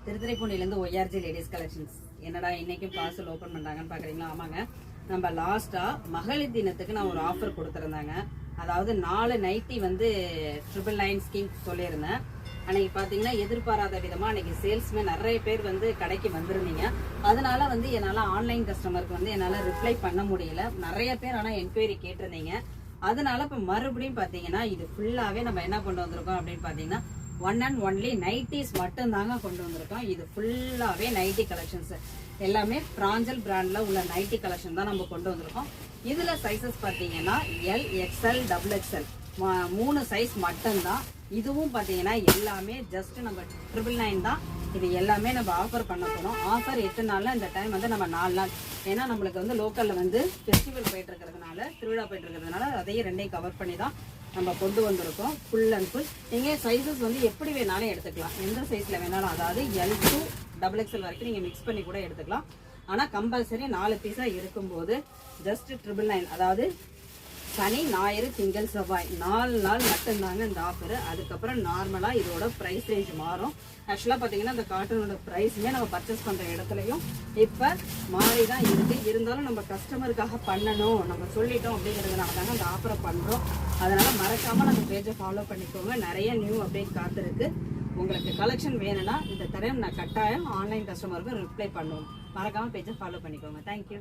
திருத்துறைப்பூண்டிலேருந்து ஒய்ஆர்ஜி ladies collections. என்னடா இன்னைக்கும் parcel open பண்ணுறாங்கன்னு பார்க்குறீங்களா? ஆமாங்க, நம்ம லாஸ்ட்டாக மகளிர் தினத்துக்கு நான் ஒரு ஆஃபர் கொடுத்துருந்தாங்க. அதாவது 4 நைட்டி வந்து 999 ஸ்கீம் சொல்லியிருந்தேன். அன்னைக்கு பார்த்தீங்கன்னா எதிர்பாராத விதமாக அன்னைக்கு சேல்ஸ்மே நிறைய பேர் வந்து கடைக்கு வந்திருந்தீங்க. அதனால வந்து என்னால் ஆன்லைன் கஸ்டமருக்கு வந்து என்னால் ரிப்ளை பண்ண முடியல. நிறைய பேர் ஆனால் என்கொயரி கேட்டிருந்தீங்க. அதனால இப்போ மறுபடியும் பார்த்தீங்கன்னா இது ஃபுல்லாகவே நம்ம என்ன கொண்டு வந்திருக்கோம் அப்படின்னு பார்த்தீங்கன்னா ஒன் அண்ட் ஒன்லி நைட்டிஸ் மட்டும் தாங்க கொண்டு வந்திருக்கோம். இது ஃபுல்லாகவே நைட்டி கலெக்ஷன்ஸ் எல்லாமே பிராஞ்சல் பிராண்ட்ல உள்ள நைட்டி கலெக்ஷன் தான் நம்ம கொண்டு வந்திருக்கோம். இதுல சைசஸ் பார்த்தீங்கன்னா L, XL, double XL 3 size மட்டும்தான். இதுவும் பார்த்தீங்கன்னா எல்லாமே ஜஸ்ட் நம்ம 999 தான். இது எல்லாமே நம்ம ஆஃபர் பண்ண போறோம். ஆஃபர் 8 நாள்ல இந்த டைம் வந்து நம்ம 4 நாள், ஏன்னா நம்மளுக்கு வந்து லோக்கல்ல வந்து ஃபெஸ்டிவல் போயிட்டு இருக்கிறதுனால, திருவிழா போயிட்டு இருக்கிறதுனால அதையும் 2ஐயும் கவர் பண்ணி தான் நம்ம கொண்டு வந்திருக்கோம். ஃபுல் அண்ட் ஃபுல் நீங்கள் சைஸஸ் வந்து எப்படி வேணாலும் எடுத்துக்கலாம். எந்த சைஸில் வேணாலும், அதாவது எல் டு டபுள் எக்ஸ்எல் வரைக்கும் நீங்கள் மிக்ஸ் பண்ணி கூட எடுத்துக்கலாம். ஆனால் கம்பல்சரி 4 பீஸாக இருக்கும்போது ஜஸ்ட் 999, அதாவது சனி, ஞாயிறு, திங்கள், செவ்வாய் 4 நாள் மட்டும்தாங்க இந்த ஆஃபர். அதுக்கப்புறம் நார்மலாக இதோட ப்ரைஸ் ரேஞ்ச் மாறும். ஆக்சுவலாக பார்த்தீங்கன்னா இந்த காட்டனோட ப்ரைஸுமே நம்ம பர்ச்சேஸ் பண்ணுற இடத்துலையும் இப்போ மாறி தான் இருக்குது. இருந்தாலும் நம்ம கஸ்டமருக்காக பண்ணணும், நம்ம சொல்லிட்டோம் அப்படிங்கிறதுனால தாங்க அந்த ஆஃபரை பண்ணுறோம். அதனால் மறக்காமல் நம்ம பேஜை ஃபாலோ பண்ணிக்கோங்க. நிறைய நியூ அப்டேட் காத்திருக்கு. உங்களுக்கு கலெக்ஷன் வேணும்னா இந்த தரம் நான் கட்டாயம் ஆன்லைன் கஸ்டமருக்கு ரிப்ளை பண்ணுவோம். மறக்காமல் பேஜை ஃபாலோ பண்ணிக்கோங்க. தேங்க்யூ.